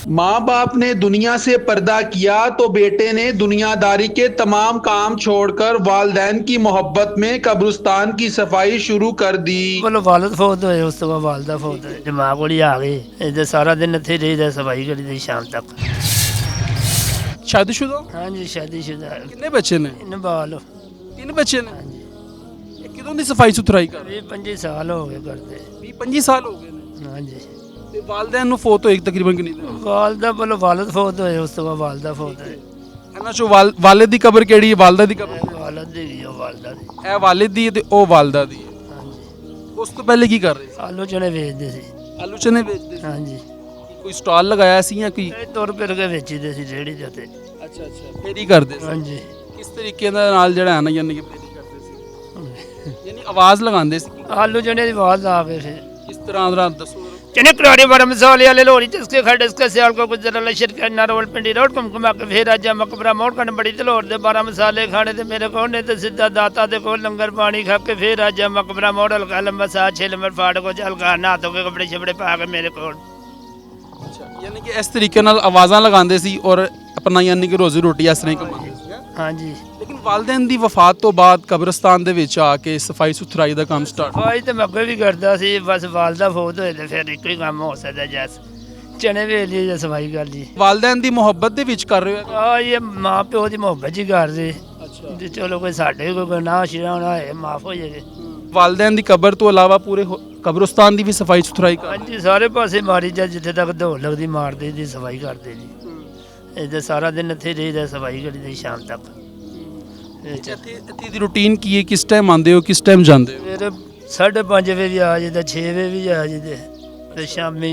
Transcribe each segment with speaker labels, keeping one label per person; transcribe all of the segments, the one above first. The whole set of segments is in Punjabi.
Speaker 1: माँ बाप ने दुनिया से पर्दा किया तो बेटे ने दुनियादारी के तमाम काम छोड़कर वालिदैन की मोहब्बत में कब्रिस्तान की सफाई शुरू कर दी।
Speaker 2: बोलो वालद फौत होए, उस तो बाद वालदा फौत होए, दिमाग कोली आ गई। इधर सारा दिन इत्थे रहीदा, सफाई करी दी शाम तक।
Speaker 3: शादीशुदा हो?
Speaker 2: हाँ जी, शादीशुदा है।
Speaker 3: कितने बच्चे ने?
Speaker 2: नाबालो।
Speaker 3: 3 बच्चे ने।
Speaker 2: हाँ जी,
Speaker 3: ਇਹ ਕਿਦੋਂ ਦੀ ਸਫਾਈ ਸੁਥਰਾਈ ਕਰ
Speaker 2: 20-25 ਸਾਲ ਹੋ ਗਏ ਕਰਦੇ।
Speaker 3: 20-25 ਸਾਲ ਹੋ ਗਏ ਨੇ।
Speaker 2: हाँ जी,
Speaker 3: ਤੇ ਵਾਲਿदैन ਨੂੰ ਫੌਤ ਹੋਏ ਤਕਰੀਬਨ ਕਿੰਨੀ ਦੇਰ?
Speaker 2: वालदा बोलो वालद फौत होए, उस तो बाद वालदा फौत होए।
Speaker 3: ਇਹਨਾਂ ਚੋਂ ਵਾਲਿਦ ਦੀ ਕਬਰ ਕਿਹੜੀ ਹੈ? ਵਾਲਦਾ ਦੀ ਕਬਰ?
Speaker 2: वालद दी गई वालदा दी।
Speaker 3: ਇਹ ਵਾਲਿਦ ਦੀ ਹੈ ਤੇ ਉਹ ਵਾਲਦਾ ਦੀ ਹੈ।
Speaker 2: हाँ जी,
Speaker 3: ਉਸ ਤੋਂ ਪਹਿਲੇ ਕੀ ਕਰ ਰਹੇ ਸੀ?
Speaker 2: आलू चने बेचते सी।
Speaker 3: ਆਲੂ ਚਨੇ ਵੇਚਦੇ ਸੀ?
Speaker 2: हाँ जी,
Speaker 3: ਕੋਈ ਸਟਾਲ ਲਗਾਇਆ ਸੀ ਜਾਂ ਕੋਈ?
Speaker 2: ਇਹ ਤੁਰ ਫਿਰ ਕੇ ਵੇਚੀਦੇ ਸੀ ਰੇਹੜੀ ਦੇ ਉੱਤੇ।
Speaker 3: ਅੱਛਾ ਅੱਛਾ, ਫੇਰੀ ਕਰਦੇ ਸੀ।
Speaker 2: हाँ जी,
Speaker 3: ਕਿਸ ਤਰੀਕੇ ਦੇ ਨਾਲ ਜਿਹੜਾ ਹੈ ਨਾ ਯਾਨੀ ਕਿ ਫੇਰੀ ਕਰਦੇ ਸੀ? ਯਾਨੀ ਆਵਾਜ਼ ਲਗਾਉਂਦੇ ਸੀ?
Speaker 2: आलू चने की आवाज आ गए थे।
Speaker 3: ਕਿਸ ਤਰ੍ਹਾਂ ਦਾ ਦੱਸੋ।
Speaker 2: चने करारे बड़ा मसाले वाले लोरी जिसके खड़े इसके सियाल को गुजर लशर के नारोल पिंडी रोड घुमा के फिर आजा मकबरा मोड़ कन बड़ी तलोर दे 12 मसाले खाने ते मेरे को ने ते सीधा दाता दे को लंगर पानी खा के फिर आजा मकबरा मोड़ हल्का लंबा सा 6 नंबर फाड़ को हल्का नहा धो के कपड़े छपड़े पा के मेरे को।
Speaker 3: ਅੱਛਾ, ਯਾਨੀ ਕਿ ਇਸ ਤਰੀਕੇ ਨਾਲ ਆਵਾਜ਼ਾਂ ਲਗਾਉਂਦੇ ਸੀ ਔਰ ਆਪਣਾ ਯਾਨੀ ਕਿ ਰੋਜ਼ੀ ਰੋਟੀ ਇਸ ਤਰ੍ਹਾਂ ਹੀ ਕਮਾਉਂਦੇ ਸੀ।
Speaker 2: हाँ जी,
Speaker 3: ਲੇਕਿਨ ਵਾਲਿदैन ਦੀ ਵਫਾਤ ਤੋਂ ਬਾਅਦ ਕਬਰਸਤਾਨ ਦੇ ਵਿੱਚ ਆ ਕੇ ਸਫਾਈ ਸੁਥਰਾਈ ਦਾ ਕੰਮ ਸਟਾਰਟ।
Speaker 2: ਸਫਾਈ ਤੇ ਮੈਂ ਅੱਗੇ ਵੀ ਕਰਦਾ ਸੀ, ਬਸ ਵਾਲਦਾ ਫੌਤ ਹੋਏ ਤੇ ਫਿਰ ਇੱਕੋ ਹੀ ਕੰਮ ਹੋ ਸਕਦਾ ਜੈਸ ਚਨੇ ਵੇਚ ਲਈ ਜਾਂ ਸਫਾਈ ਕਰ ਲਈ।
Speaker 3: ਵਾਲਿदैन ਦੀ ਮੁਹੱਬਤ ਦੇ ਵਿੱਚ ਕਰ ਰਹੇ ਹੋ?
Speaker 2: ਆ ਇਹ ਮਾਂ ਪਿਓ ਦੀ ਮੁਹੱਬਤ ਹੀ ਕਰਦੇ
Speaker 3: ਅੱਛਾ,
Speaker 2: ਤੇ ਚਲੋ ਕੋਈ ਸਾਡੇ ਕੋਈ ਗੁਨਾਹ ਸ਼ਿਰਾ ਹੋਣਾ ਹੈ ਮਾਫ ਹੋ ਜਾਵੇ।
Speaker 3: ਵਾਲਿदैन ਦੀ ਕਬਰ ਤੋਂ ਇਲਾਵਾ ਪੂਰੇ ਕਬਰਸਤਾਨ ਦੀ ਵੀ ਸਫਾਈ ਸੁਥਰਾਈ ਕਰ।
Speaker 2: ਹਾਂਜੀ, ਸਾਰੇ ਪਾਸੇ ਮਾਰੀ ਜਾ, ਜਿੱਥੇ ਤੱਕ ਦੌੜ ਲੱਗਦੀ ਮਾਰਦੇ ਦੀ ਸਫਾਈ ਕਰਦੇ ਜੀ। ਇੱਥੇ ਸਾਰਾ ਦਿਨ ਇੱਥੇ ਰਹੀਦਾ, ਸਫਾਈ ਕਰੀਦੀ ਸ਼ਾਮ ਤੱਕ।
Speaker 3: ਇੱਥੇ ਦੀ ਰੂਟੀਨ ਕੀ ਹੈ? ਕਿਸ ਟਾਈਮ ਆਉਂਦੇ ਹੋ, ਕਿਸ ਟਾਈਮ ਜਾਂਦੇ ਹੋ?
Speaker 2: ਫਿਰ 5:30 ਵਜੇ ਵੀ ਆ ਜਾਂਦੇ, 6 ਵਜੇ ਵੀ ਆ ਜਾਂਦੇ, ਤੇ ਸ਼ਾਮੀ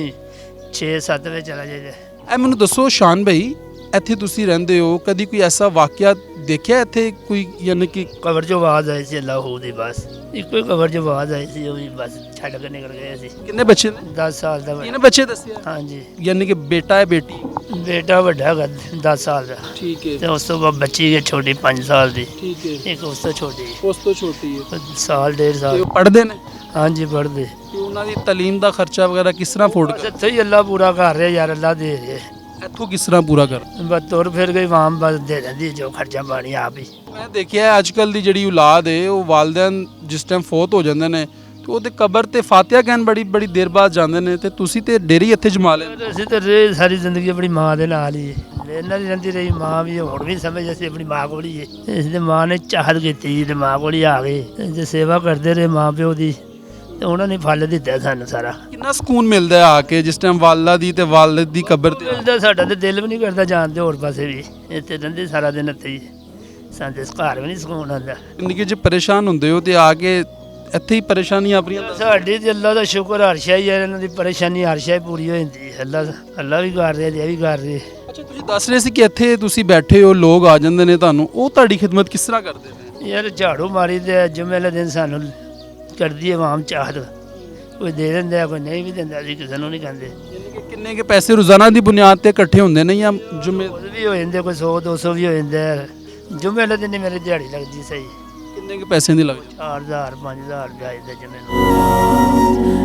Speaker 2: 6-7 ਵਜੇ ਚਲਾ ਜਾਈਦਾ।
Speaker 3: ਇਹ ਮੈਨੂੰ ਦੱਸੋ ਸ਼ਾਨ ਭਾਈ, ਇੱਥੇ ਤੁਸੀਂ ਰਹਿੰਦੇ ਹੋ, ਕਦੀ ਕੋਈ ਐਸਾ ਵਾਕਿਆ ਦੇਖਿਆ ਇੱਥੇ ਕੋਈ ਯਾਨੀ ਕਿ?
Speaker 2: ਕਬਰ 'ਚੋਂ ਆਵਾਜ਼ ਆਈ ਸੀ ਅੱਲਾਹੂ ਦੀ, ਬਸ ਇੱਕੋ ਹੀ ਕਬਰ 'ਚ ਆਵਾਜ਼ ਆਈ ਸੀ, ਉਹ ਵੀ ਬਸ ਛੱਡ ਕੇ ਨਿਕਲ ਗਏ ਸੀ।
Speaker 3: ਕਿੰਨੇ ਬੱਚੇ ਨੇ?
Speaker 2: 10 ਸਾਲ ਦਾ
Speaker 3: ਇਹਨੇ ਬੱਚੇ ਦੱਸਿਆ?
Speaker 2: ਹਾਂਜੀ,
Speaker 3: ਯਾਨੀ ਕਿ ਬੇਟਾ ਹੈ ਬੇਟੀ?
Speaker 2: ਬੇਟਾ ਵੱਡਾ ਹੈਗਾ 10 ਸਾਲ ਦਾ,
Speaker 3: ਠੀਕ ਹੈ,
Speaker 2: ਤੇ ਉਸ ਤੋਂ ਬਾਅਦ ਬੱਚੀ ਹੈ ਛੋਟੀ 5 ਸਾਲ ਦੀ,
Speaker 3: ਠੀਕ ਹੈ।
Speaker 2: ਇੱਕ ਉਸ ਤੋਂ ਛੋਟੀ
Speaker 3: ਉਸ ਤੋਂ ਛੋਟੀ ਹੈ
Speaker 2: ਸਾਲ 1.5
Speaker 3: ਤੇ
Speaker 2: ਸਾਲ।
Speaker 3: ਉਹ ਪੜ੍ਹਦੇ ਨੇ?
Speaker 2: ਹਾਂਜੀ, ਪੜ੍ਹਦੇ।
Speaker 3: ਤੇ ਉਹਨਾਂ ਦੀ ਤਾਲੀਮ ਦਾ ਖਰਚਾ ਵਗੈਰਾ ਕਿਸ ਤਰ੍ਹਾਂ ਅਫੋਰਡ
Speaker 2: ਬਸ
Speaker 3: ਕਰ?
Speaker 2: ਇੱਥੇ ਹੀ ਅੱਲਾ ਪੂਰਾ ਕਰ ਰਿਹਾ ਯਾਰ, ਅੱਲਾ ਦੇ ਰਿਹਾ।
Speaker 3: ਇੱਥੋਂ ਕਿਸ ਤਰ੍ਹਾਂ ਪੂਰਾ ਕਰ?
Speaker 2: ਬਸ ਤੁਰ ਫਿਰ ਗਈ ਵਾਮ, ਬਸ ਦੇ ਦਿੰਦੀ ਜੋ ਖਰਚਾ ਪਾਣੀ ਆਪ ਹੀ।
Speaker 3: ਮੈਂ ਦੇਖਿਆ ਅੱਜ ਕੱਲ ਦੀ ਜਿਹੜੀ ਔਲਾਦ ਹੈ ਉਹ ਵਾਲਿदैन ਜਿਸ ਟਾਈਮ ਫੌਤ ਹੋ ਜਾਂਦੇ ਨੇ ਤੇ ਉਹਦੇ ਕਬਰ ਤੇ ਫਾਤਿਹਾ ਕਹਿਣ ਬੜੀ ਬੜੀ ਦੇਰ ਬਾਅਦ ਜਾਂਦੇ ਨੇ, ਤੇ ਤੁਸੀਂ ਤੇ ਡੇਰੀ ਇੱਥੇ ਜਮਾ ਲੈਂਦੇ।
Speaker 2: ਅਸੀਂ ਤਾਂ ਰਹੇ ਸਾਰੀ ਜ਼ਿੰਦਗੀ ਆਪਣੀ ਮਾਂ ਦੇ ਨਾਲ ਹੀ ਹੈ। ਇਹਨਾਂ ਦੀ ਰਹਿੰਦੀ ਰਹੀ ਮਾਂ ਵੀ, ਹੁਣ ਵੀ ਸਮਝ ਅਸੀਂ ਆਪਣੀ ਮਾਂ ਕੋਲ ਹੀ ਹੈ। ਇਸ ਦੀ ਮਾਂ ਨੇ ਚਾਹਤ ਕੀਤੀ ਤੇ ਮਾਂ ਕੋਲ ਹੀ ਆ ਗਏ, ਜੇ ਸੇਵਾ ਕਰਦੇ ਰਹੇ ਮਾਂ ਪਿਓ ਦੀ ਤੇ ਉਹਨਾਂ ਨੇ ਫਲ ਦਿੱਤਾ ਸਾਨੂੰ ਸਾਰਾ।
Speaker 3: ਕਿੰਨਾ ਸਕੂਨ ਮਿਲਦਾ ਹੈ ਆ ਕੇ ਜਿਸ ਟਾਈਮ ਵਾਲਾ ਦੀ ਤੇ ਵਾਲਿਦ ਦੀ ਕਬਰ ਤੇ?
Speaker 2: ਮਿਲਦਾ, ਸਾਡਾ ਤੇ ਦਿਲ ਵੀ ਨਹੀਂ ਕਰਦਾ ਜਾਣ ਤੇ ਹੋਰ ਪਾਸੇ ਵੀ, ਇੱਥੇ ਰਹਿੰਦੇ ਸਾਰਾ ਦਿਨ ਇੱਥੇ ਹੀ, ਸਾਡੇ ਘਰ ਵੀ ਨਹੀਂ ਸਕੂਨ ਆਉਂਦਾ।
Speaker 3: ਜ਼ਿੰਦਗੀ 'ਚ ਪਰੇਸ਼ਾਨ ਹੁੰਦੇ ਹੋ ਤੇ ਆ ਕੇ ਇੱਥੇ ਹੀ ਪਰੇਸ਼ਾਨੀਆਂ ਆਪਣੀਆਂ?
Speaker 2: ਸਾਡੀ ਤੇ ਅੱਲਾ ਦਾ ਸ਼ੁਕਰ, ਹਰ ਸ਼ਾਹੀ ਹੈ, ਇਹਨਾਂ ਦੀ ਪਰੇਸ਼ਾਨੀ ਹਰ ਸ਼ਾਹੀ ਪੂਰੀ ਹੋ ਜਾਂਦੀ ਹੈ। ਅੱਲਾ ਵੀ ਕਰ ਰਿਹਾ ਤੇ ਇਹ ਵੀ ਕਰ ਰਿਹਾ।
Speaker 3: ਅੱਛਾ, ਤੁਸੀਂ ਦੱਸ ਰਹੇ ਸੀ ਕਿ ਇੱਥੇ ਤੁਸੀਂ ਬੈਠੇ ਹੋ, ਲੋਕ ਆ ਜਾਂਦੇ ਨੇ ਤੁਹਾਨੂੰ, ਉਹ ਤੁਹਾਡੀ ਖਿਦਮਤ ਕਿਸ ਤਰ੍ਹਾਂ ਕਰਦੇ ਨੇ?
Speaker 2: ਯਾਰ ਝਾੜੂ ਮਾਰੀ ਤੇ ਜੁਮੇ ਵਾਲੇ ਦਿਨ ਸਾਨੂੰ ਕਰਦੀ ਹੈ ਆਵਾਮ ਚਾਹਤ, ਕੋਈ ਦੇ ਦਿੰਦਾ, ਕੋਈ ਨਹੀਂ ਵੀ ਦਿੰਦਾ, ਅਸੀਂ ਕਿਸੇ ਨੂੰ ਨਹੀਂ ਕਹਿੰਦੇ।
Speaker 3: ਯਾਨੀ ਕਿ ਕਿੰਨੇ ਕੇ ਪੈਸੇ ਰੋਜ਼ਾਨਾ ਦੀ ਬੁਨਿਆਦ ਤੇ ਇਕੱਠੇ ਹੁੰਦੇ ਨੇ ਜਾਂ ਜੁਮੇ?
Speaker 2: ਉਹ ਵੀ ਹੋ ਜਾਂਦੇ, ਕੋਈ 100-200 ਵੀ ਹੋ ਜਾਂਦਾ। ਜੁਮੇ ਵਾਲੇ ਦਿਨ ਮੇਰੀ ਦਿਹਾੜੀ ਲੱਗਦੀ ਸਹੀ,
Speaker 3: ਕਿੰਨੇ ਕੇ ਪੈਸੇ ਦੀ ਲੱਗਦੀ?
Speaker 2: 4000-5000 ਰੁਪਏ ਆਈਦਾ ਜੁਮੇ ਨੂੰ।